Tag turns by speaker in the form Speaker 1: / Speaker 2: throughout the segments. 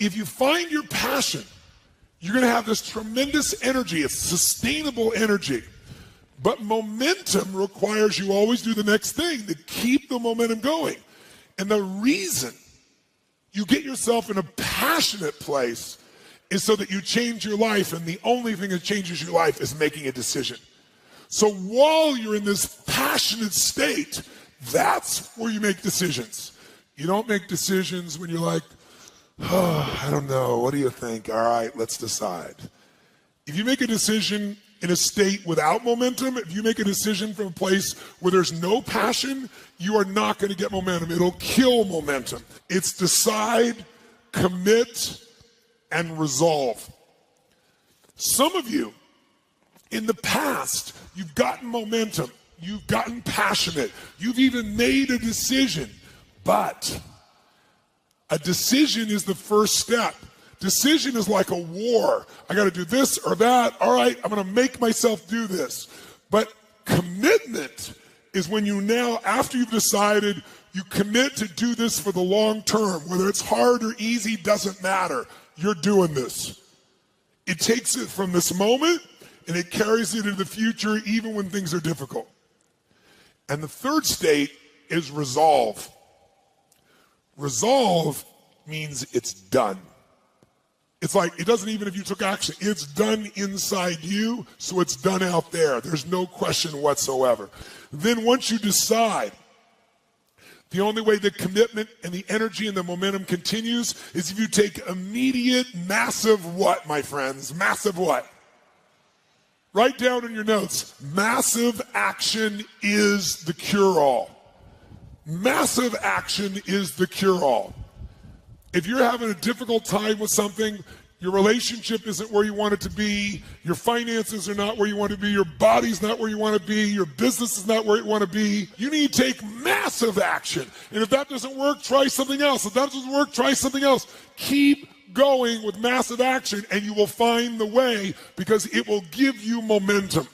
Speaker 1: if you find your passion, you're going to have this tremendous energy. It's sustainable energy. But momentum requires you always do the next thing to keep the momentum going. And the reason you get yourself in a passionate place is so that you change your life, and the only thing that changes your life is making a decision. So while you're in this passionate state, that's where you make decisions. You don't make decisions when you're like, oh, I don't know, what do you think? All right, let's decide. If you make a decision in a state without momentum, if you make a decision from a place where there's no passion, you are not going to get momentum. It'll kill momentum. It's decide, commit, and resolve. Some of you, in the past, you've gotten momentum, you've gotten passionate, you've even made a decision, but a decision is the first step. Decision is like a war. I got to do this or that. All right, I'm going to make myself do this. But commitment is when you now, after you've decided, you commit to do this for the long term. Whether it's hard or easy, doesn't matter. You're doing this. It takes it from this moment and it carries it into the future even when things are difficult. And the third state is resolve. Resolve means it's done. It's like, it doesn't even if you took action, it's done inside you, so it's done out there. There's no question whatsoever. Then once you decide, the only way the commitment and the energy and the momentum continues is if you take immediate, massive what, my friends? Massive what? Write down in your notes, massive action is the cure-all. Massive action is the cure-all. If you're having a difficult time with something, your relationship isn't where you want it to be, your finances are not where you want to be, your body's not where you want to be, your business is not where you want to be, you need to take massive action. And if that doesn't work, try something else. If that doesn't work, try something else. Keep going with massive action and you will find the way, because it will give you momentum.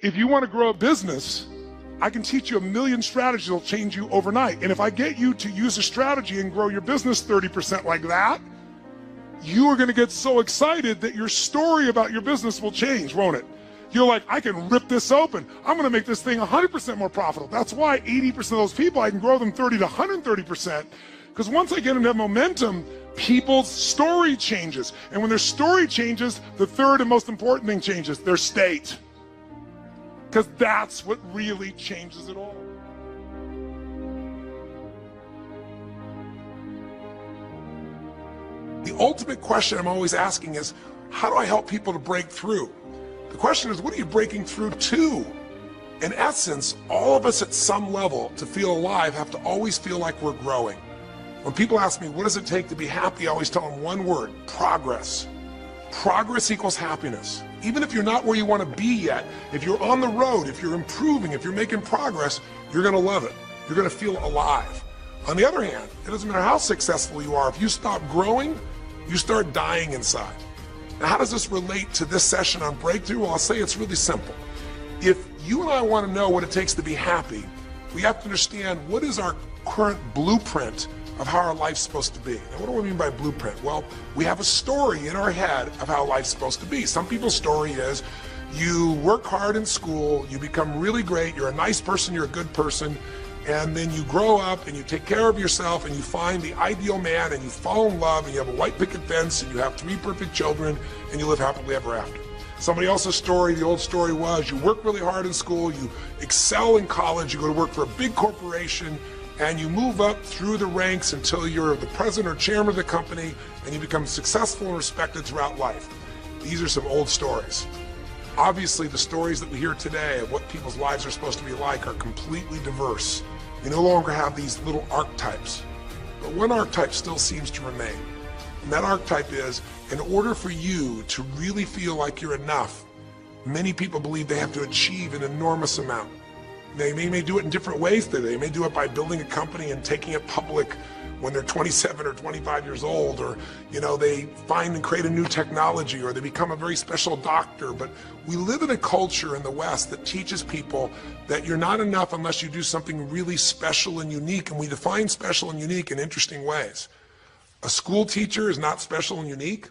Speaker 1: If you want to grow a business, I can teach you a million strategies that will change you overnight. And if I get you to use a strategy and grow your business 30% like that, you are going to get so excited that your story about your business will change, won't it? You're like, I can rip this open. I'm going to make this thing 100% more profitable. That's why 80% of those people, I can grow them 30 to 130%. Because once I get into momentum, people's story changes. And when their story changes, the third and most important thing changes, their state. Because that's what really changes it all. The ultimate question I'm always asking is, how do I help people to break through? The question is, what are you breaking through to? In essence, all of us at some level to feel alive have to always feel like we're growing. When people ask me, what does it take to be happy? I always tell them one word, progress. Progress equals happiness. Even if you're not where you want to be yet, if you're on the road, if you're improving, if you're making progress, you're going to love it. You're going to feel alive. On the other hand, it doesn't matter how successful you are. If you stop growing, you start dying inside. Now, how does this relate to this session on breakthrough? Well, I'll say it's really simple. If you and I want to know what it takes to be happy, we have to understand what is our current blueprint of how our life's supposed to be. Now, what do I mean by blueprint? Well, we have a story in our head of how life's supposed to be. Some people's story is you work hard in school, you become really great, you're a nice person, you're a good person, and then you grow up and you take care of yourself and you find the ideal man and you fall in love and you have a white picket fence and you have 3 perfect children and you live happily ever after. Somebody else's story, the old story was you work really hard in school, you excel in college, you go to work for a big corporation, and you move up through the ranks until you're the president or chairman of the company and you become successful and respected throughout life. These are some old stories. Obviously, the stories that we hear today of what people's lives are supposed to be like are completely diverse. We no longer have these little archetypes, but one archetype still seems to remain. And that archetype is, in order for you to really feel like you're enough, many people believe they have to achieve an enormous amount. They may do it in different ways today. They may do it by building a company and taking it public when they're 27 or 25 years old, or they find and create a new technology, or they become a very special doctor. But we live in a culture in the West that teaches people that you're not enough unless you do something really special and unique, and we define special and unique in interesting ways. A school teacher is not special and unique.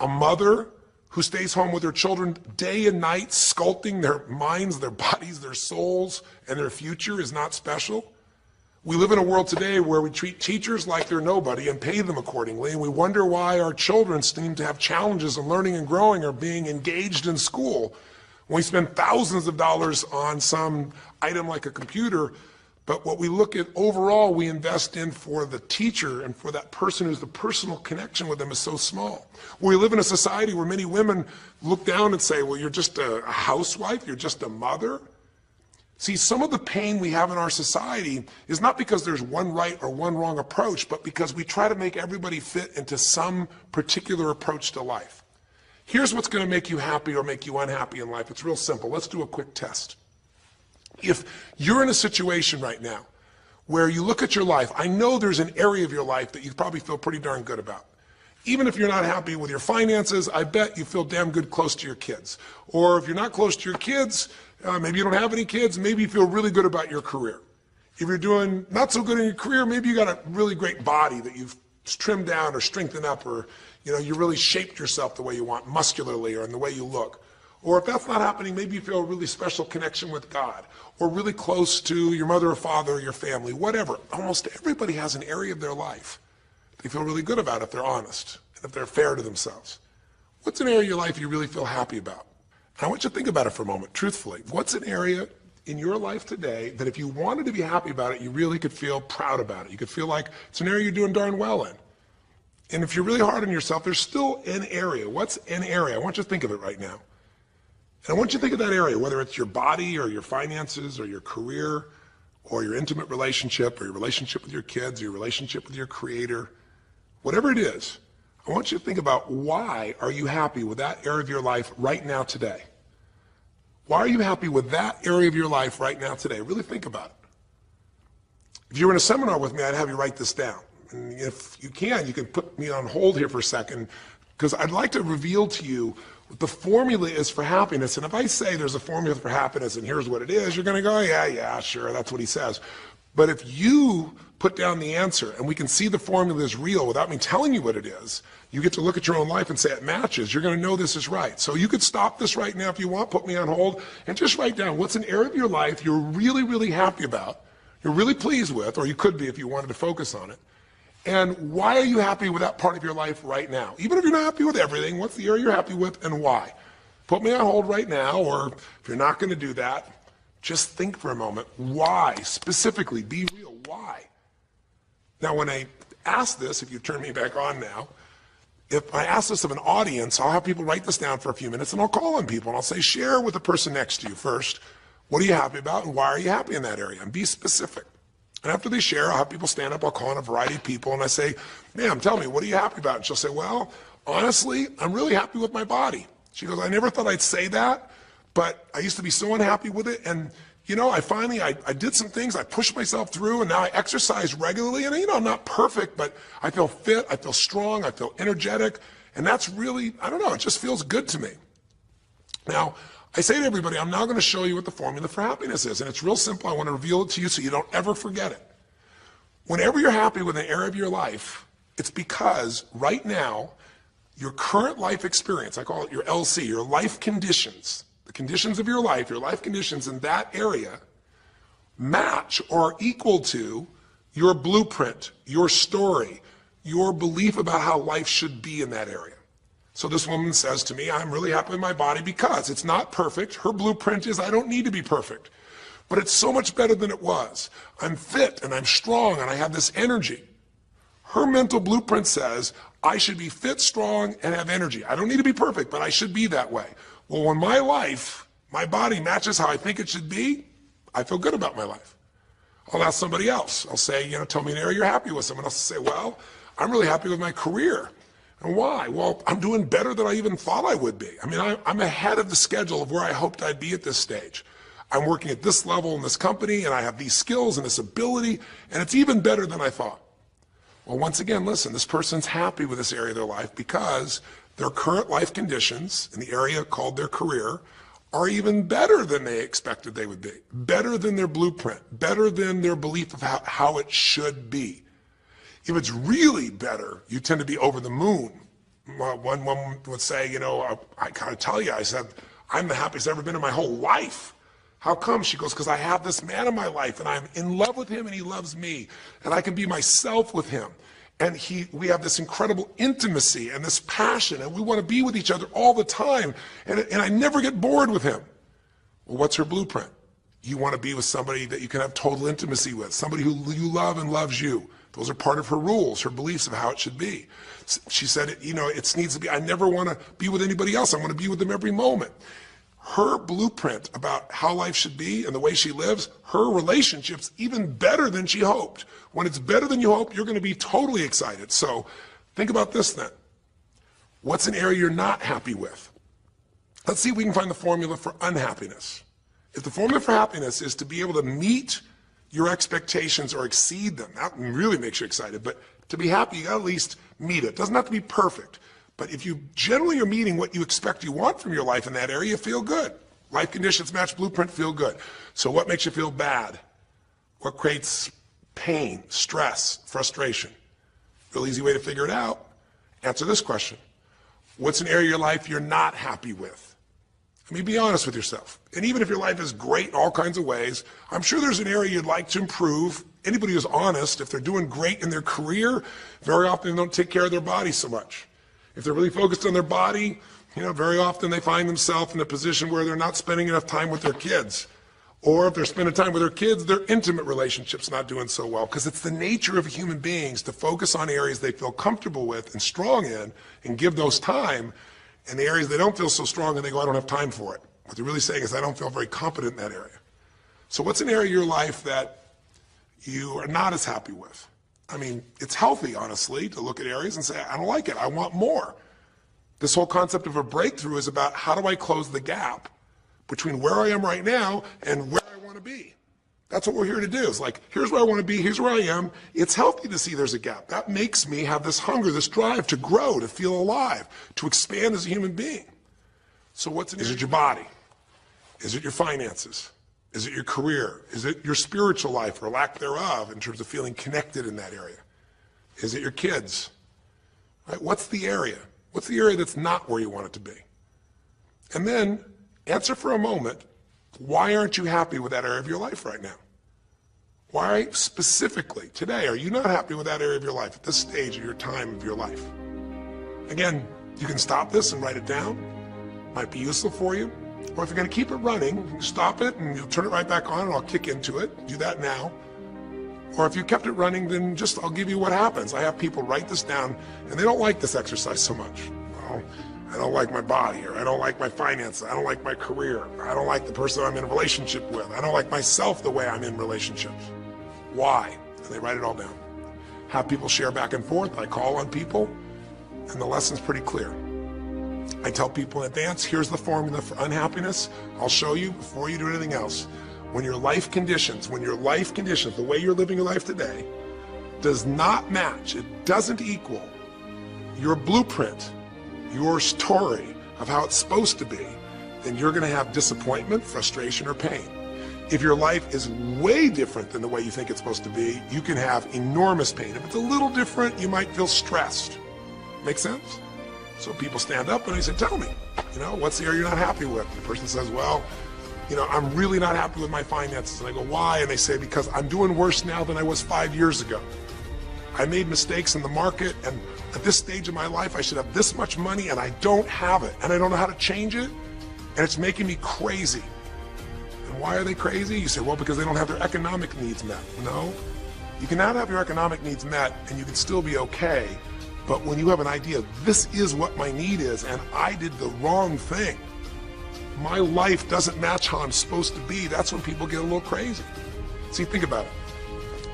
Speaker 1: A mother who stays home with their children day and night, sculpting their minds, their bodies, their souls, and their future is not special. We live in a world today where we treat teachers like they're nobody and pay them accordingly, and we wonder why our children seem to have challenges in learning and growing or being engaged in school. When we spend thousands of dollars on some item like a computer, but what we look at overall we invest in for the teacher and for that person who's the personal connection with them is so small. We live in a society where many women look down and say, well, you're just a housewife, you're just a mother. See, some of the pain we have in our society is not because there's one right or one wrong approach, but because we try to make everybody fit into some particular approach to life. Here's what's going to make you happy or make you unhappy in life. It's real simple. Let's do a quick test. If you're in a situation right now where you look at your life, I know there's an area of your life that you probably feel pretty darn good about. Even if you're not happy with your finances, I bet you feel damn good close to your kids. Or if you're not close to your kids, maybe you don't have any kids, maybe you feel really good about your career. If you're doing not so good in your career, maybe you got a really great body that you've trimmed down or strengthened up, or you really shaped yourself the way you want, muscularly, or in the way you look. Or if that's not happening, maybe you feel a really special connection with God, or really close to your mother or father or your family, whatever. Almost everybody has an area of their life they feel really good about if they're honest and if they're fair to themselves. What's an area of your life you really feel happy about? And I want you to think about it for a moment, truthfully. What's an area in your life today that if you wanted to be happy about it, you really could feel proud about it? You could feel like it's an area you're doing darn well in. And if you're really hard on yourself, there's still an area. What's an area? I want you to think of it right now. And I want you to think of that area, whether it's your body or your finances or your career or your intimate relationship or your relationship with your kids or your relationship with your creator, whatever it is. I want you to think about, why are you happy with that area of your life right now today? Why are you happy with that area of your life right now today? Really think about it. If you were in a seminar with me, I'd have you write this down. And if you can put me on hold here for a second, because I'd like to reveal to you what the formula is for happiness. And if I say there's a formula for happiness and here's what it is, you're going to go, yeah, sure, that's what he says. But if you put down the answer and we can see the formula is real without me telling you what it is, you get to look at your own life and say it matches. You're going to know this is right. So you could stop this right now if you want, put me on hold, and just write down what's an area of your life you're really, really happy about, you're really pleased with, or you could be if you wanted to focus on it. And why are you happy with that part of your life right now? Even if you're not happy with everything, what's the area you're happy with and why? Put me on hold right now, or if you're not going to do that, just think for a moment. Why? Specifically, be real. Why? Now, when I ask this, if you turn me back on now, if I ask this of an audience, I'll have people write this down for a few minutes, and I'll call on people, and I'll say, share with the person next to you first. What are you happy about, and why are you happy in that area? And be specific. And after they share, I'll have people stand up, I'll call on a variety of people, and I say, ma'am, tell me, what are you happy about? And she'll say, well, honestly, I'm really happy with my body. She goes, I never thought I'd say that, but I used to be so unhappy with it, and I did some things, I pushed myself through, and now I exercise regularly, and I'm not perfect, but I feel fit, I feel strong, I feel energetic, and that's really, it just feels good to me. Now, I say to everybody, I'm now going to show you what the formula for happiness is, and it's real simple. I want to reveal it to you so you don't ever forget it. Whenever you're happy with an area of your life, it's because right now, your current life experience, I call it your LC, your life conditions, the conditions of your life conditions in that area match or are equal to your blueprint, your story, your belief about how life should be in that area. So this woman says to me, I'm really happy with my body because it's not perfect. Her blueprint is I don't need to be perfect, but it's so much better than it was. I'm fit and I'm strong and I have this energy. Her mental blueprint says I should be fit, strong, and have energy. I don't need to be perfect, but I should be that way. Well, when my life, my body matches how I think it should be, I feel good about my life. I'll ask somebody else. I'll say, tell me an area you're happy with. Someone else will say, well, I'm really happy with my career. And why? Well, I'm doing better than I even thought I would be. I'm ahead of the schedule of where I hoped I'd be at this stage. I'm working at this level in this company, and I have these skills and this ability, and it's even better than I thought. Well, once again, listen, this person's happy with this area of their life because their current life conditions in the area called their career are even better than they expected they would be, better than their blueprint, better than their belief of how it should be. If it's really better, you tend to be over the moon. One woman would say, you know, I gotta tell you, I said, I'm the happiest I've ever been in my whole life. How come? She goes, because I have this man in my life and I'm in love with him and he loves me and I can be myself with him. And we have this incredible intimacy and this passion and we want to be with each other all the time. And I never get bored with him. Well, what's her blueprint? You want to be with somebody that you can have total intimacy with, somebody who you love and loves you. Those are part of her rules, her beliefs of how it should be. She said, you know, it needs to be, I never want to be with anybody else. I want to be with them every moment. Her blueprint about how life should be and the way she lives, her relationship's even better than she hoped. When it's better than you hope, you're going to be totally excited. So think about this then. What's an area you're not happy with? Let's see if we can find the formula for unhappiness. If the formula for happiness is to be able to meet your expectations or exceed them, that really makes you excited, but to be happy, you got to at least meet it. It doesn't have to be perfect. But if you generally are meeting what you expect you want from your life in that area, you feel good. Life conditions match blueprint, feel good. So what makes you feel bad? What creates pain, stress, frustration? Real easy way to figure it out. Answer this question. What's an area of your life you're not happy with? I mean, be honest with yourself. And even if your life is great in all kinds of ways, I'm sure there's an area you'd like to improve. Anybody who's honest, if they're doing great in their career, very often they don't take care of their body so much. If they're really focused on their body, you know, very often they find themselves in a position where they're not spending enough time with their kids. Or if they're spending time with their kids, their intimate relationship's not doing so well. Because it's the nature of human beings to focus on areas they feel comfortable with and strong in and give those time. And the areas they don't feel so strong and they go, I don't have time for it. What they're really saying is, I don't feel very competent in that area. So what's an area of your life that you are not as happy with? I mean, it's healthy, honestly, to look at areas and say, I don't like it, I want more. This whole concept of a breakthrough is about how do I close the gap between where I am right now and where I want to be. That's what we're here to do. It's like, here's where I want to be, here's where I am. It's healthy to see there's a gap. That makes me have this hunger, this drive to grow, to feel alive, to expand as a human being. So is it your body? Is it your finances? Is it your career? Is it your spiritual life or lack thereof in terms of feeling connected in that area? Is it your kids? Right? What's the area? What's the area that's not where you want it to be? And then answer for a moment, why aren't you happy with that area of your life right now? Why specifically today are you not happy with that area of your life at this stage of your time of your life? Again, you can stop this and write it down. Might be useful for you. Or if you're going to keep it running, you can stop it and you'll turn it right back on and I'll kick into it. Do that now. Or if you kept it running, then I'll give you what happens. I have people write this down and they don't like this exercise so much. Well, I don't like my body, or I don't like my finances, I don't like my career, I don't like the person I'm in a relationship with, I don't like myself the way I'm in relationships. Why? And they write it all down. Have people share back and forth. I call on people and the lesson's pretty clear. I tell people in advance, here's the formula for unhappiness. I'll show you before you do anything else. When your life conditions, the way you're living your life today, does not match, it doesn't equal your blueprint, your story of how it's supposed to be, then you're going to have disappointment, frustration, or pain. If your life is way different than the way you think it's supposed to be, you can have enormous pain. If it's a little different, you might feel stressed. Make sense? So people stand up and they say, tell me, what's the area you're not happy with? And the person says, well, I'm really not happy with my finances. And I go, why? And they say, because I'm doing worse now than I was 5 years ago. I made mistakes in the market, and at this stage of my life, I should have this much money, and I don't have it, and I don't know how to change it, and it's making me crazy. And why are they crazy? You say, well, because they don't have their economic needs met. No, you cannot have your economic needs met, and you can still be okay. But when you have an idea, this is what my need is, and I did the wrong thing, my life doesn't match how I'm supposed to be, that's when people get a little crazy. See, think about it.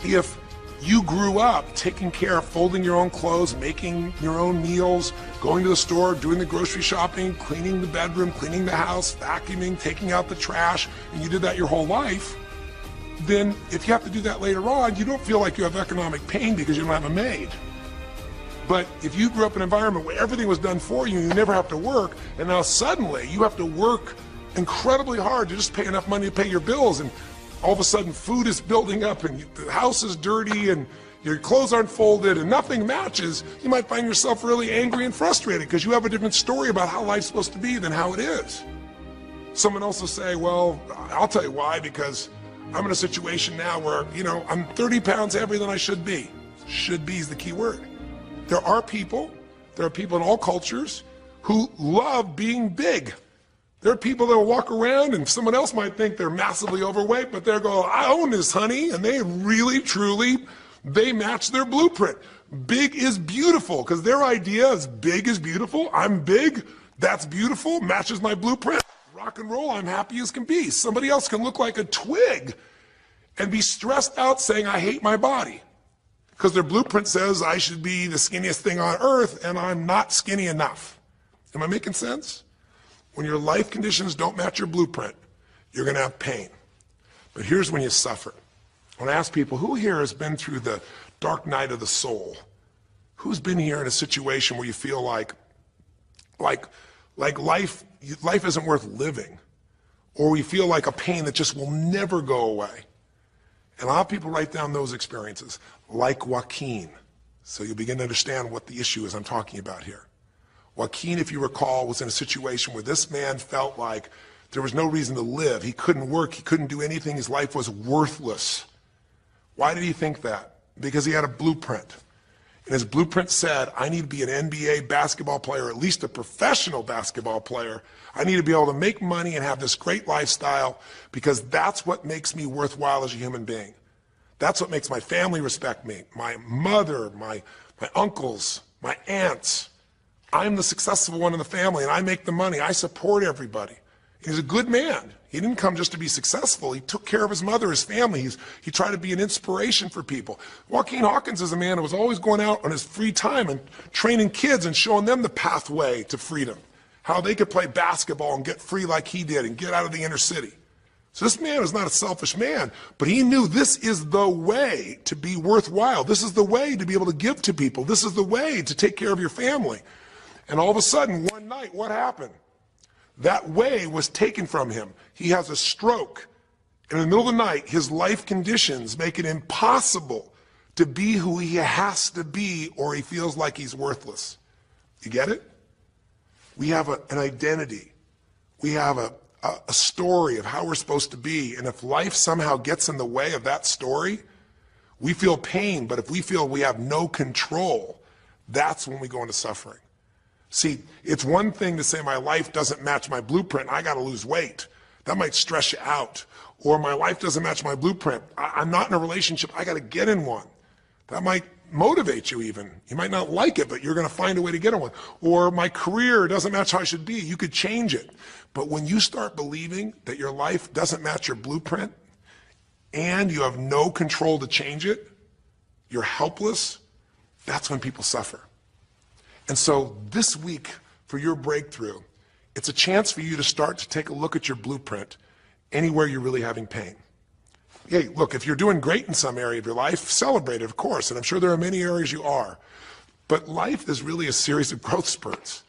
Speaker 1: If you grew up taking care of folding your own clothes, making your own meals, going to the store, doing the grocery shopping, cleaning the bedroom, cleaning the house, vacuuming, taking out the trash, and you did that your whole life, then if you have to do that later on, you don't feel like you have economic pain because you don't have a maid. But if you grew up in an environment where everything was done for you and you never have to work, and now suddenly you have to work incredibly hard to just pay enough money to pay your bills, and all of a sudden food is building up and the house is dirty and your clothes aren't folded and nothing matches, you might find yourself really angry and frustrated because you have a different story about how life's supposed to be than how it is. Someone else will say, well, I'll tell you why, because I'm in a situation now where, I'm 30 pounds heavier than I should be. Should be is the key word. There are people in all cultures who love being big. There are people that will walk around and someone else might think they're massively overweight, but they're going, I own this, honey, and they really, truly, they match their blueprint. Big is beautiful, because their idea is big is beautiful. I'm big, that's beautiful, matches my blueprint. Rock and roll, I'm happy as can be. Somebody else can look like a twig and be stressed out saying, I hate my body, because their blueprint says I should be the skinniest thing on earth and I'm not skinny enough. Am I making sense? When your life conditions don't match your blueprint, you're going to have pain. But here's when you suffer. When I ask people, who here has been through the dark night of the soul? Who's been here in a situation where you feel like life isn't worth living, or we feel like a pain that just will never go away? And a lot of people write down those experiences, like Joaquin. So you'll begin to understand what the issue is I'm talking about here. Joaquin, if you recall, was in a situation where this man felt like there was no reason to live. He couldn't work, he couldn't do anything, his life was worthless. Why did he think that? Because he had a blueprint. And his blueprint said, I need to be an NBA basketball player, at least a professional basketball player. I need to be able to make money and have this great lifestyle, because that's what makes me worthwhile as a human being. That's what makes my family respect me. My mother, my uncles, my aunts. I'm the successful one in the family, and I make the money. I support everybody. He's a good man. He didn't come just to be successful. He took care of his mother, his family. He tried to be an inspiration for people. Joaquin Hawkins is a man who was always going out on his free time and training kids and showing them the pathway to freedom, how they could play basketball and get free like he did and get out of the inner city. So this man was not a selfish man, but he knew this is the way to be worthwhile. This is the way to be able to give to people. This is the way to take care of your family. And all of a sudden, one night, what happened? That way was taken from him. He has a stroke. And in the middle of the night, his life conditions make it impossible to be who he has to be, or he feels like he's worthless. You get it? We have an identity. We have a story of how we're supposed to be. And if life somehow gets in the way of that story, we feel pain. But if we feel we have no control, that's when we go into suffering. See, it's one thing to say my life doesn't match my blueprint, I got to lose weight. That might stress you out. Or my life doesn't match my blueprint, I'm not in a relationship, I got to get in one. That might motivate you even. You might not like it, but you're going to find a way to get in one. Or my career doesn't match how I should be, you could change it. But when you start believing that your life doesn't match your blueprint and you have no control to change it, you're helpless, that's when people suffer. And so this week, for your breakthrough, it's a chance for you to start to take a look at your blueprint anywhere you're really having pain. Hey, look, if you're doing great in some area of your life, celebrate it, of course, and I'm sure there are many areas you are. But life is really a series of growth spurts.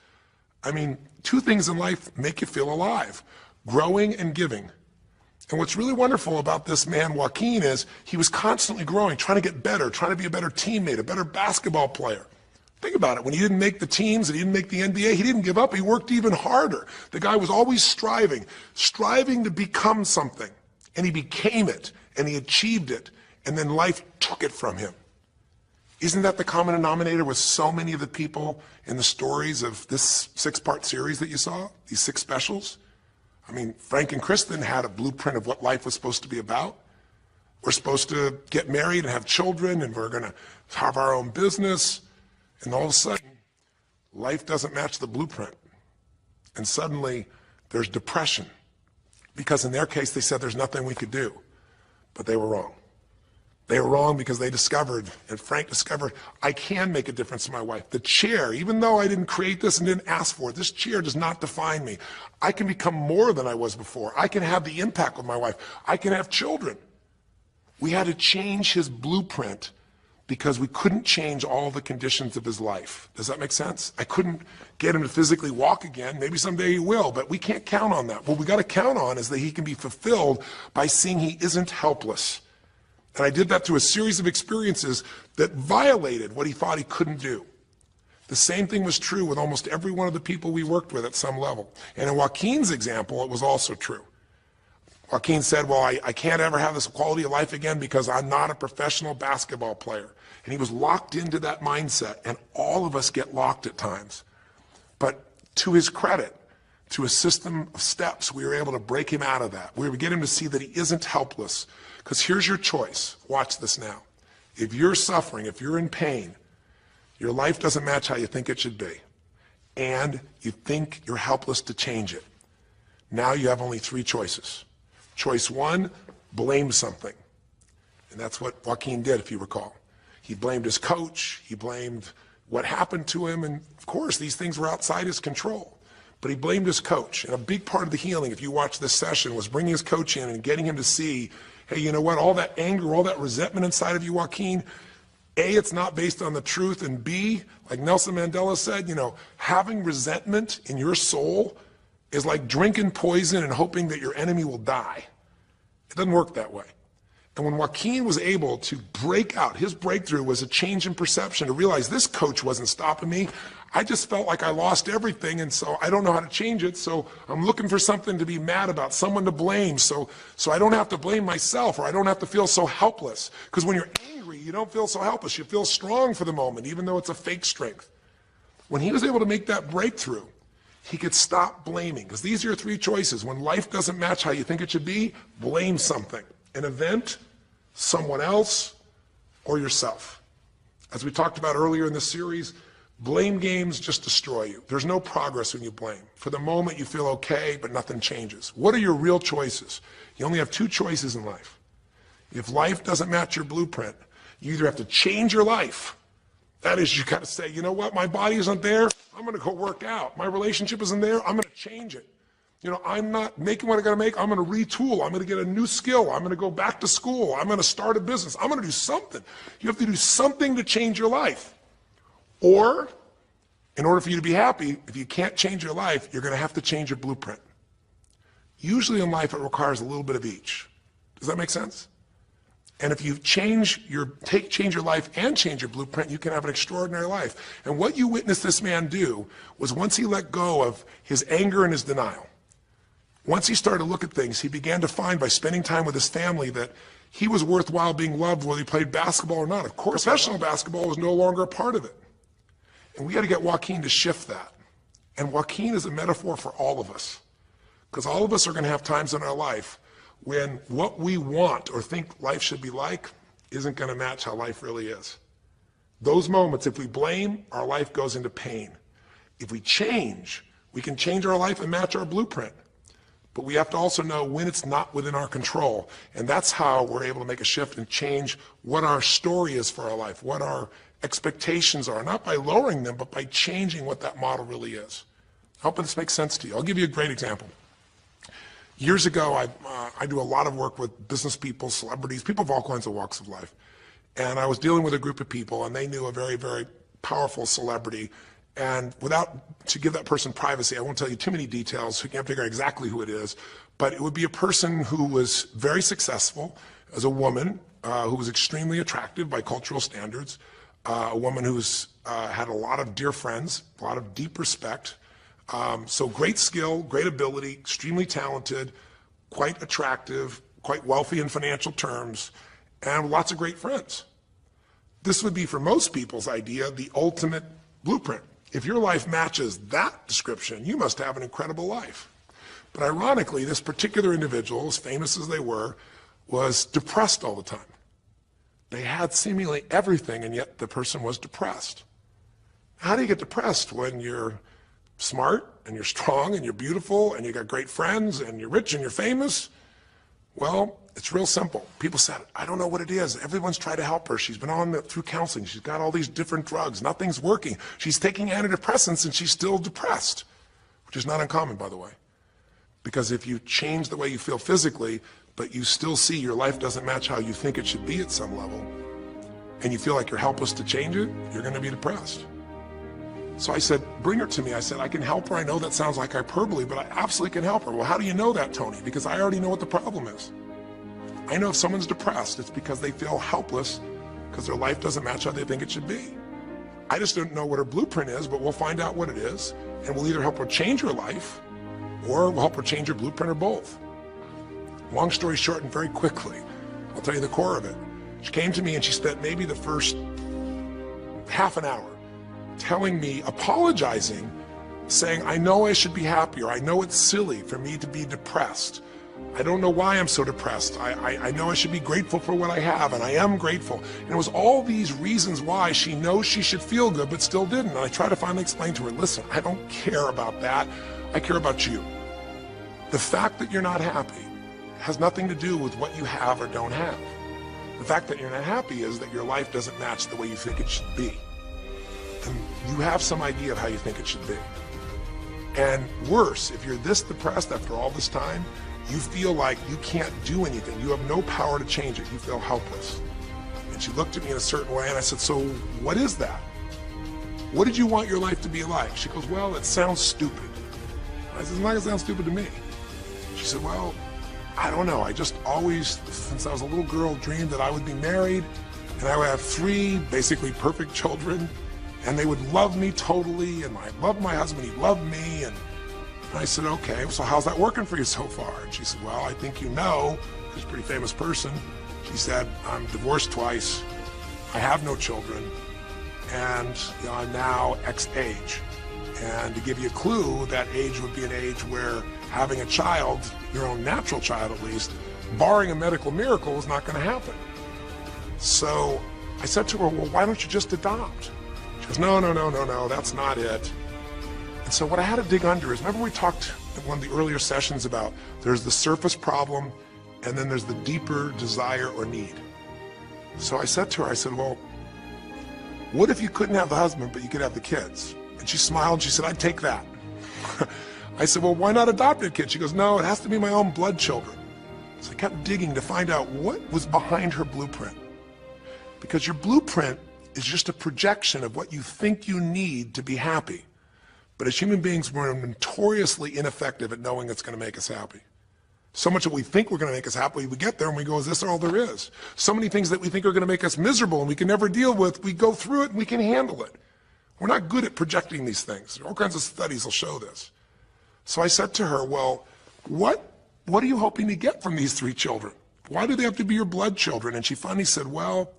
Speaker 1: I mean, two things in life make you feel alive: growing and giving. And what's really wonderful about this man, Joaquin, is he was constantly growing, trying to get better, trying to be a better teammate, a better basketball player. Think about it. When he didn't make the teams and he didn't make the NBA, he didn't give up. He worked even harder. The guy was always striving to become something. And he became it, and he achieved it, and then life took it from him. Isn't that the common denominator with so many of the people in the stories of this 6-part series that you saw, these 6 specials? I mean, Frank and Kristen had a blueprint of what life was supposed to be about. We're supposed to get married and have children, and we're going to have our own business. And all of a sudden, life doesn't match the blueprint. And suddenly, there's depression. Because in their case, they said there's nothing we could do. But they were wrong. They were wrong because they discovered, and Frank discovered, I can make a difference to my wife. The chair, even though I didn't create this and didn't ask for it, this chair does not define me. I can become more than I was before. I can have the impact with my wife. I can have children. We had to change his blueprint because we couldn't change all the conditions of his life. Does that make sense? I couldn't get him to physically walk again. Maybe someday he will, but we can't count on that. What we got to count on is that he can be fulfilled by seeing he isn't helpless. And I did that through a series of experiences that violated what he thought he couldn't do. The same thing was true with almost every one of the people we worked with at some level. And in Joaquin's example, it was also true. Joaquin said, well, I can't ever have this quality of life again because I'm not a professional basketball player. And he was locked into that mindset, and all of us get locked at times. But to his credit, to a system of steps, we were able to break him out of that. We were able to get him to see that he isn't helpless. Because here's your choice. Watch this now. If you're suffering, if you're in pain, your life doesn't match how you think it should be, and you think you're helpless to change it, now you have only three choices. Choice one, blame something. And that's what Joaquin did, if you recall. He blamed his coach, he blamed what happened to him, and of course these things were outside his control. But he blamed his coach. And a big part of the healing, if you watch this session, was bringing his coach in and getting him to see, hey, you know what, all that anger, all that resentment inside of you, Joaquin, A, it's not based on the truth, and B, like Nelson Mandela said, you know, having resentment in your soul is like drinking poison and hoping that your enemy will die. It doesn't work that way. And when Joaquin was able to break out, his breakthrough was a change in perception, to realize this coach wasn't stopping me. I just felt like I lost everything, and so I don't know how to change it, so I'm looking for something to be mad about, someone to blame, so I don't have to blame myself, or I don't have to feel so helpless. Because when you're angry, you don't feel so helpless. You feel strong for the moment, even though it's a fake strength. When he was able to make that breakthrough, he could stop blaming. Because these are your three choices. When life doesn't match how you think it should be, blame something. An event, someone else, or yourself. As we talked about earlier in this series, blame games just destroy you. There's no progress when you blame. For the moment, you feel okay, but nothing changes. What are your real choices? You only have two choices in life. If life doesn't match your blueprint, you either have to change your life. That is, you got to say, you know what, my body isn't there, I'm going to go work out. My relationship isn't there, I'm going to change it. You know, I'm not making what I got to make, I'm going to retool, I'm going to get a new skill, I'm going to go back to school, I'm going to start a business, I'm going to do something. You have to do something to change your life. Or, in order for you to be happy, if you can't change your life, you're going to have to change your blueprint. Usually in life, it requires a little bit of each. Does that make sense? And if you change your life and change your blueprint, you can have an extraordinary life. And what you witnessed this man do was, once he let go of his anger and his denial, once he started to look at things, he began to find, by spending time with his family, that he was worthwhile being loved whether he played basketball or not. Of course, professional basketball was no longer a part of it. And we got to get Joaquin to shift that. And Joaquin is a metaphor for all of us. Because all of us are going to have times in our life when what we want or think life should be like isn't going to match how life really is. Those moments, if we blame, our life goes into pain. If we change, we can change our life and match our blueprint. But we have to also know when it's not within our control. And that's how we're able to make a shift and change what our story is for our life, what our expectations are, not by lowering them, but by changing what that model really is. I hope this makes sense to you. I'll give you a great example. Years ago, I do a lot of work with business people, celebrities, people of all kinds of walks of life. And I was dealing with a group of people, and they knew a very, very powerful celebrity. And to give that person privacy, I won't tell you too many details, so you can't figure out exactly who it is, but it would be a person who was very successful as a woman, who was extremely attractive by cultural standards, a woman who's had a lot of dear friends, a lot of deep respect, so great skill, great ability, extremely talented, quite attractive, quite wealthy in financial terms, and lots of great friends. This would be, for most people's idea, the ultimate blueprint. If your life matches that description, you must have an incredible life. But ironically, this particular individual, as famous as they were, was depressed all the time. They had seemingly everything, and yet the person was depressed. How do you get depressed when you're smart, and you're strong, and you're beautiful, and you got great friends, and you're rich, and you're famous? Well, it's real simple. People said, I don't know what it is. Everyone's tried to help her. She's been through counseling. She's got all these different drugs. Nothing's working. She's taking antidepressants, and she's still depressed, which is not uncommon, by the way. Because if you change the way you feel physically, but you still see your life doesn't match how you think it should be at some level, and you feel like you're helpless to change it, you're going to be depressed. So I said, bring her to me. I said, I can help her. I know that sounds like hyperbole, but I absolutely can help her. Well, how do you know that, Tony? Because I already know what the problem is. I know if someone's depressed, it's because they feel helpless because their life doesn't match how they think it should be. I just don't know what her blueprint is, but we'll find out what it is, and we'll either help her change her life or we'll help her change her blueprint, or both. Long story short, and very quickly, I'll tell you the core of it. She came to me and she spent maybe the first half an hour telling me, apologizing, saying, I know I should be happier. I know it's silly for me to be depressed. I don't know why I'm so depressed. I know I should be grateful for what I have, and I am grateful. And it was all these reasons why she knows she should feel good, but still didn't. And I tried to finally explain to her, listen, I don't care about that. I care about you. The fact that you're not happy has nothing to do with what you have or don't have. The fact that you're not happy is that your life doesn't match the way you think it should be. And you have some idea of how you think it should be. And worse, if you're this depressed after all this time, you feel like you can't do anything. You have no power to change it. You feel helpless. And she looked at me in a certain way, and I said, so what is that? What did you want your life to be like? She goes, well, it sounds stupid. I said, it's not gonna sound stupid to me. She said, well, I don't know. I just always, since I was a little girl, dreamed that I would be married and I would have 3 basically perfect children, and they would love me totally, and I loved my husband, he loved me. And I said, okay, so how's that working for you so far? And she said, well, I think you know, she's a pretty famous person. She said, I'm divorced twice, I have no children, and I'm now X age. And to give you a clue, that age would be an age where having a child, your own natural child at least, barring a medical miracle, is not going to happen. So I said to her, well, why don't you just adopt? She goes, no, that's not it. And so what I had to dig under is, remember we talked in one of the earlier sessions about there's the surface problem and then there's the deeper desire or need. So I said to her, I said, well, what if you couldn't have the husband but you could have the kids? And she smiled and she said, I'd take that. I said, well, why not adopt a kid? She goes, no, it has to be my own blood children. So I kept digging to find out what was behind her blueprint. Because your blueprint is just a projection of what you think you need to be happy. But as human beings, we're notoriously ineffective at knowing it's going to make us happy. So much that we think we're going to make us happy, we get there and we go, is this all there is? So many things that we think are going to make us miserable and we can never deal with, we go through it and we can handle it. We're not good at projecting these things. All kinds of studies will show this. So I said to her, well, what are you hoping to get from these 3 children? Why do they have to be your blood children? And she finally said, well,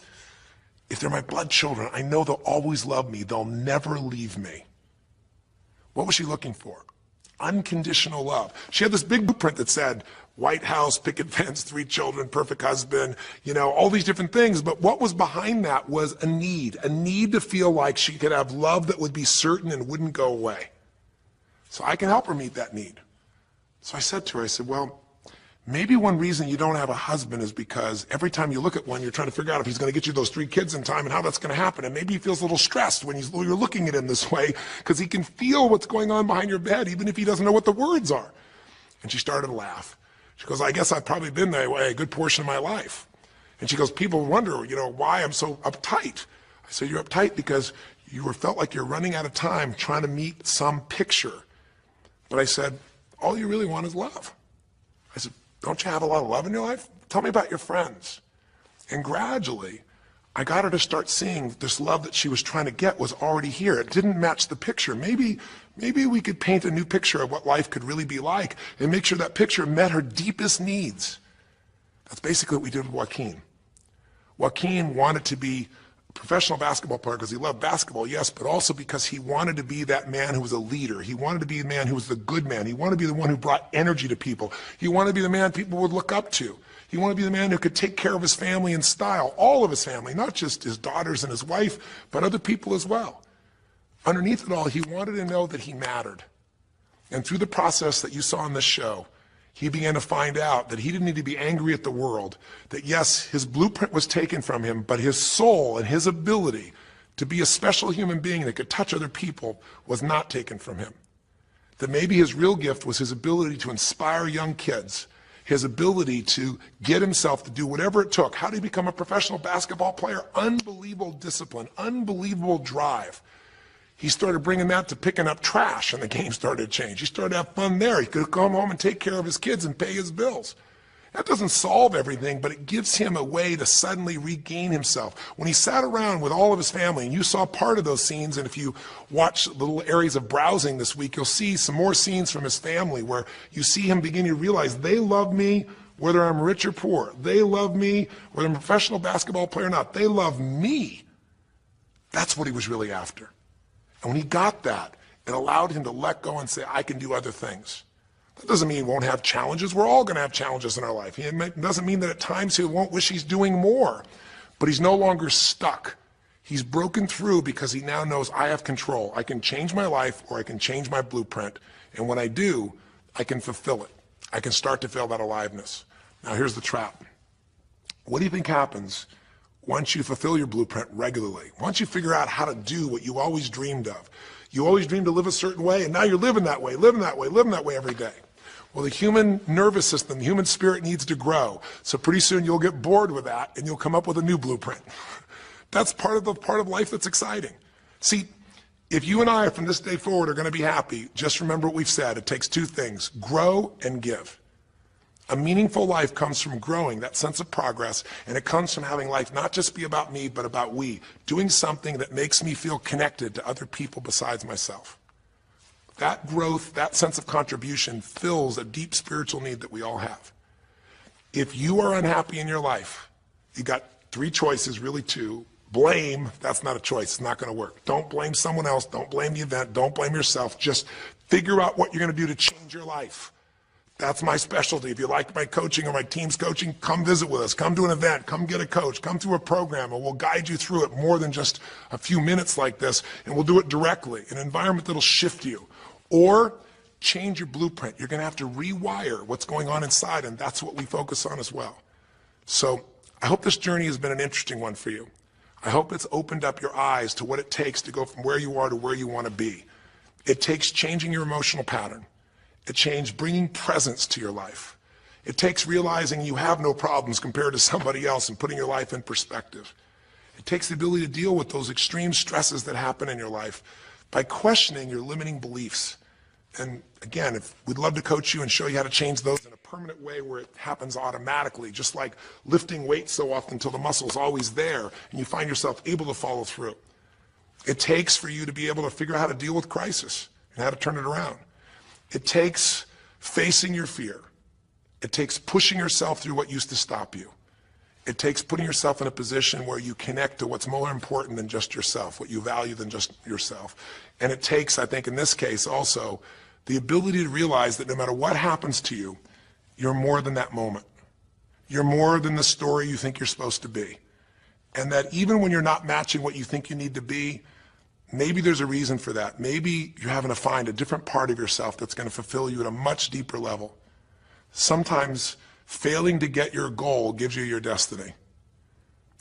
Speaker 1: if they're my blood children, I know they'll always love me. They'll never leave me. What was she looking for? Unconditional love. She had this big blueprint that said, White House, picket fence, 3 children, perfect husband, all these different things. But what was behind that was a need to feel like she could have love that would be certain and wouldn't go away. So I can help her meet that need. So I said to her, I said, well, maybe one reason you don't have a husband is because every time you look at one, you're trying to figure out if he's going to get you those 3 kids in time and how that's going to happen. And maybe he feels a little stressed when you're looking at him this way because he can feel what's going on behind your bed, even if he doesn't know what the words are. And she started to laugh. She goes, I guess I've probably been that way a good portion of my life. And she goes, people wonder, why I'm so uptight. I said, you're uptight because you felt like you're running out of time trying to meet some picture. But I said, all you really want is love. I said, don't you have a lot of love in your life? Tell me about your friends. And gradually, I got her to start seeing this love that she was trying to get was already here. It didn't match the picture. Maybe we could paint a new picture of what life could really be like and make sure that picture met her deepest needs. That's basically what we did with Joaquin. Joaquin wanted to be a professional basketball player because he loved basketball, yes, but also because he wanted to be that man who was a leader. He wanted to be the man who was the good man. He wanted to be the one who brought energy to people. He wanted to be the man people would look up to. He wanted to be the man who could take care of his family in style, all of his family, not just his daughters and his wife, but other people as well. Underneath it all, he wanted to know that he mattered. And through the process that you saw in this show, he began to find out that he didn't need to be angry at the world, that yes, his blueprint was taken from him, but his soul and his ability to be a special human being that could touch other people was not taken from him. That maybe his real gift was his ability to inspire young kids, his ability to get himself to do whatever it took. How did he become a professional basketball player? Unbelievable discipline, unbelievable drive. He started bringing that to picking up trash, and the game started to change. He started to have fun there. He could come home and take care of his kids and pay his bills. That doesn't solve everything, but it gives him a way to suddenly regain himself. When he sat around with all of his family, and you saw part of those scenes, and if you watch little areas of browsing this week, you'll see some more scenes from his family where you see him beginning to realize they love me whether I'm rich or poor. They love me whether I'm a professional basketball player or not. They love me. That's what he was really after. And when he got that, it allowed him to let go and say, I can do other things. That doesn't mean he won't have challenges. We're all going to have challenges in our life. It doesn't mean that at times he won't wish he's doing more, but he's no longer stuck. He's broken through because he now knows I have control. I can change my life or I can change my blueprint. And when I do, I can fulfill it. I can start to feel that aliveness. Now here's the trap. What do you think happens once you fulfill your blueprint regularly? Once you figure out how to do what you always dreamed of. You always dreamed to live a certain way, and now you're living that way every day. Well, the human nervous system, the human spirit needs to grow. So pretty soon you'll get bored with that, and you'll come up with a new blueprint. That's part of life that's exciting. See, if you and I from this day forward are going to be happy, just remember what we've said. It takes two things, grow and give. A meaningful life comes from growing, that sense of progress, and it comes from having life not just be about me, but about we, doing something that makes me feel connected to other people besides myself. That growth, that sense of contribution fills a deep spiritual need that we all have. If you are unhappy in your life, you got three choices, really two. Blame, that's not a choice, it's not going to work. Don't blame someone else, don't blame the event, don't blame yourself. Just figure out what you're going to do to change your life. That's my specialty. If you like my coaching or my team's coaching, come visit with us. Come to an event. Come get a coach. Come through a program, and we'll guide you through it more than just a few minutes like this, and we'll do it directly, an environment that'll shift you. Or change your blueprint. You're going to have to rewire what's going on inside, and that's what we focus on as well. So I hope this journey has been an interesting one for you. I hope it's opened up your eyes to what it takes to go from where you are to where you want to be. It takes changing your emotional pattern. It takes bringing presence to your life. It takes realizing you have no problems compared to somebody else and putting your life in perspective. It takes the ability to deal with those extreme stresses that happen in your life by questioning your limiting beliefs. And again, we'd love to coach you and show you how to change those in a permanent way where it happens automatically, just like lifting weights so often until the muscle's always there and you find yourself able to follow through. It takes for you to be able to figure out how to deal with crisis and how to turn it around. It takes facing your fear. It takes pushing yourself through what used to stop you. It takes putting yourself in a position where you connect to what's more important than just yourself, what you value than just yourself. And it takes, I think in this case also, the ability to realize that no matter what happens to you, you're more than that moment. You're more than the story you think you're supposed to be. And that even when you're not matching what you think you need to be, maybe there's a reason for that. Maybe you're having to find a different part of yourself that's going to fulfill you at a much deeper level. Sometimes failing to get your goal gives you your destiny.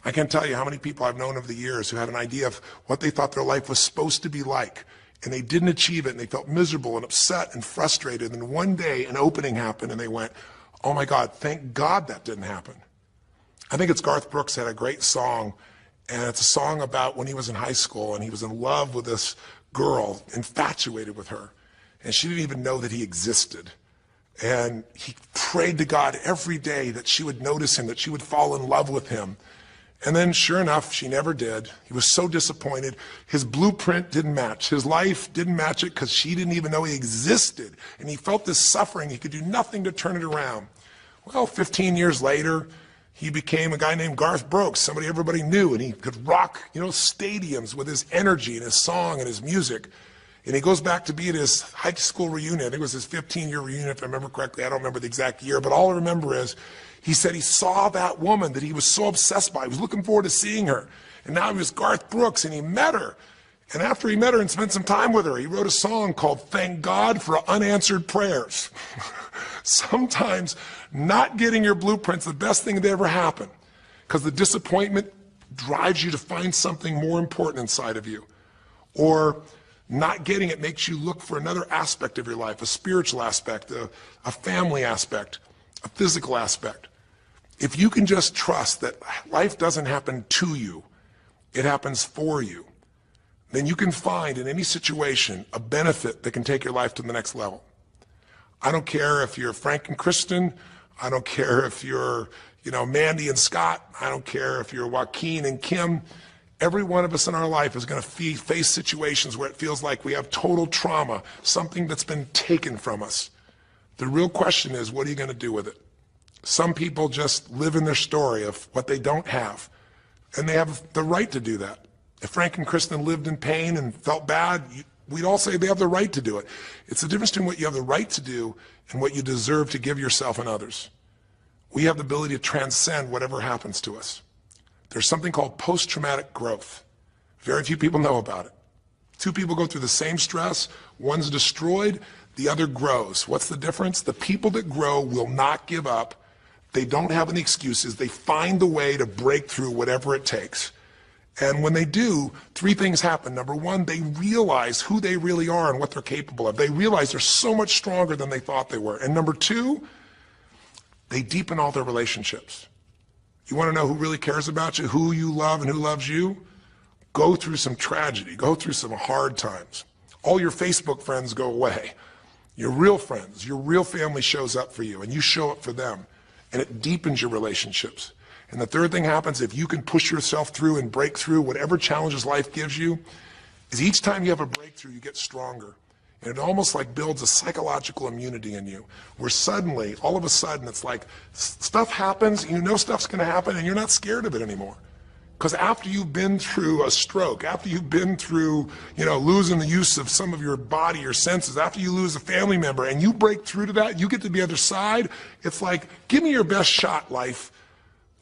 Speaker 1: I can't tell you how many people I've known over the years who had an idea of what they thought their life was supposed to be like, and they didn't achieve it, and they felt miserable and upset and frustrated, and one day an opening happened, and they went, oh my God, thank God that didn't happen. I think it's Garth Brooks had a great song, and it's a song about when he was in high school, and he was in love with this girl, infatuated with her, and she didn't even know that he existed. And he prayed to God every day that she would notice him, that she would fall in love with him. And then sure enough, she never did. He was so disappointed. His blueprint didn't match. His life didn't match it because she didn't even know he existed. And he felt this suffering. He could do nothing to turn it around. Well, 15 years later, he became a guy named Garth Brooks, somebody everybody knew, and he could rock, stadiums with his energy and his song and his music. And he goes back to be at his high school reunion. I think it was his 15-year reunion, if I remember correctly. I don't remember the exact year, but all I remember is he said he saw that woman that he was so obsessed by. He was looking forward to seeing her. And now he was Garth Brooks, and he met her. And after he met her and spent some time with her, he wrote a song called Thank God for Unanswered Prayers. Sometimes not getting your blueprint's the best thing that ever happened, because the disappointment drives you to find something more important inside of you. Or not getting it makes you look for another aspect of your life, a spiritual aspect, a family aspect, a physical aspect. If you can just trust that life doesn't happen to you, it happens for you, then you can find in any situation a benefit that can take your life to the next level. I don't care if you're Frank and Kristen, I don't care if you're, Mandy and Scott. I don't care if you're Joaquin and Kim. Every one of us in our life is going to face situations where it feels like we have total trauma, something that's been taken from us. The real question is, what are you going to do with it? Some people just live in their story of what they don't have, and they have the right to do that. If Frank and Kristen lived in pain and felt bad, we'd all say they have the right to do it. It's the difference between what you have the right to do and what you deserve to give yourself and others. We have the ability to transcend whatever happens to us. There's something called post-traumatic growth. Very few people know about it. Two people go through the same stress, one's destroyed, the other grows. What's the difference? The people that grow will not give up. They don't have any excuses. They find the way to break through whatever it takes. And when they do, three things happen. Number one, they realize who they really are and what they're capable of. They realize they're so much stronger than they thought they were. And number two, they deepen all their relationships. You want to know who really cares about you, who you love and who loves you? Go through some tragedy. Go through some hard times. All your Facebook friends go away. Your real friends, your real family shows up for you, and you show up for them. And it deepens your relationships. And the third thing happens, if you can push yourself through and break through whatever challenges life gives you, is each time you have a breakthrough, you get stronger. And it almost like builds a psychological immunity in you, where suddenly, all of a sudden, it's like stuff happens, you know stuff's going to happen, and you're not scared of it anymore. Because after you've been through a stroke, after you've been through, losing the use of some of your body, your senses, after you lose a family member, and you break through to that, you get to the other side, it's like, give me your best shot, life.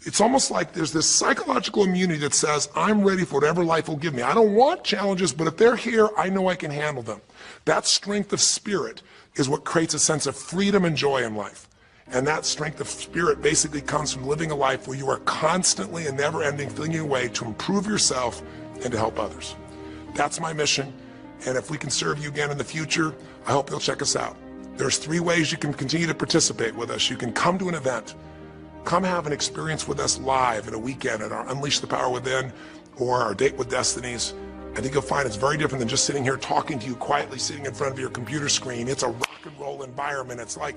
Speaker 1: It's almost like there's this psychological immunity that says, I'm ready for whatever life will give me. I don't want challenges, but if they're here, I know I can handle them. That strength of spirit is what creates a sense of freedom and joy in life. And that strength of spirit basically comes from living a life where you are constantly and never-ending flinging away to improve yourself and to help others. That's my mission. And if we can serve you again in the future, I hope you'll check us out. There's 3 ways you can continue to participate with us. You can come to an event. Come have an experience with us live at a weekend at our Unleash the Power Within or our Date with Destinies. I think you'll find it's very different than just sitting here talking to you quietly, sitting in front of your computer screen. It's a rock and roll environment. It's like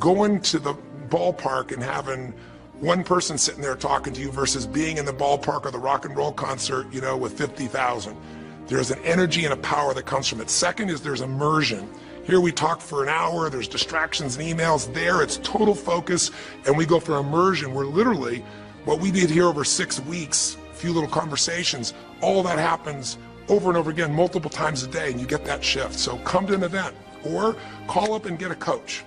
Speaker 1: going to the ballpark and having one person sitting there talking to you versus being in the ballpark or the rock and roll concert, with 50,000. There's an energy and a power that comes from it. Second is there's immersion. Here we talk for an hour, there's distractions and emails. There it's total focus, and we go for immersion where literally what we did here over 6 weeks, a few little conversations, all that happens over and over again, multiple times a day, and you get that shift. So come to an event or call up and get a coach.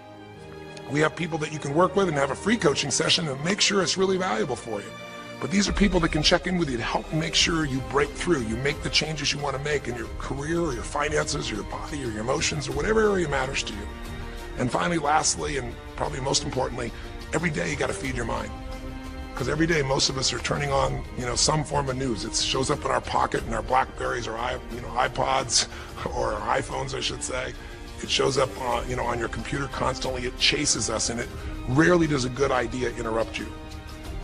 Speaker 1: We have people that you can work with and have a free coaching session and make sure it's really valuable for you. But these are people that can check in with you to help make sure you break through, you make the changes you want to make in your career or your finances or your body or your emotions or whatever area matters to you. And finally, lastly, and probably most importantly, every day you got to feed your mind. Because every day most of us are turning on, some form of news. It shows up in our pocket, in our Blackberries or iPods or our iPhones, I should say. It shows up on your computer constantly. It chases us, and it rarely does a good idea interrupt you.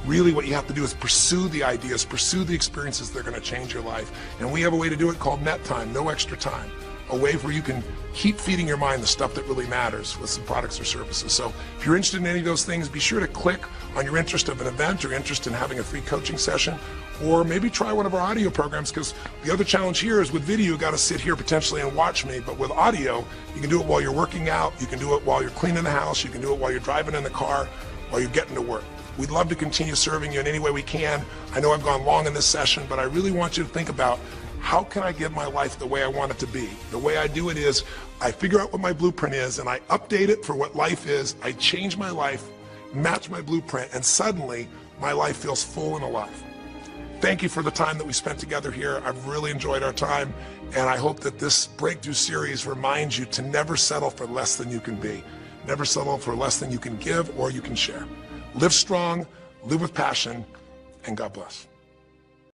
Speaker 1: Really what you have to do is pursue the ideas, pursue the experiences that are going to change your life. And we have a way to do it called net time, no extra time. A way where you can keep feeding your mind the stuff that really matters with some products or services. So if you're interested in any of those things, be sure to click on your interest of an event or interest in having a free coaching session, or maybe try one of our audio programs, because the other challenge here is with video, you got to sit here potentially and watch me, but with audio, you can do it while you're working out, you can do it while you're cleaning the house, you can do it while you're driving in the car, while you're getting to work. We'd love to continue serving you in any way we can. I know I've gone long in this session, but I really want you to think about, how can I get my life the way I want it to be? The way I do it is I figure out what my blueprint is and I update it for what life is. I change my life, match my blueprint, and suddenly my life feels full and alive. Thank you for the time that we spent together here. I've really enjoyed our time, and I hope that this breakthrough series reminds you to never settle for less than you can be. Never settle for less than you can give or you can share. Live strong, live with passion, and God bless.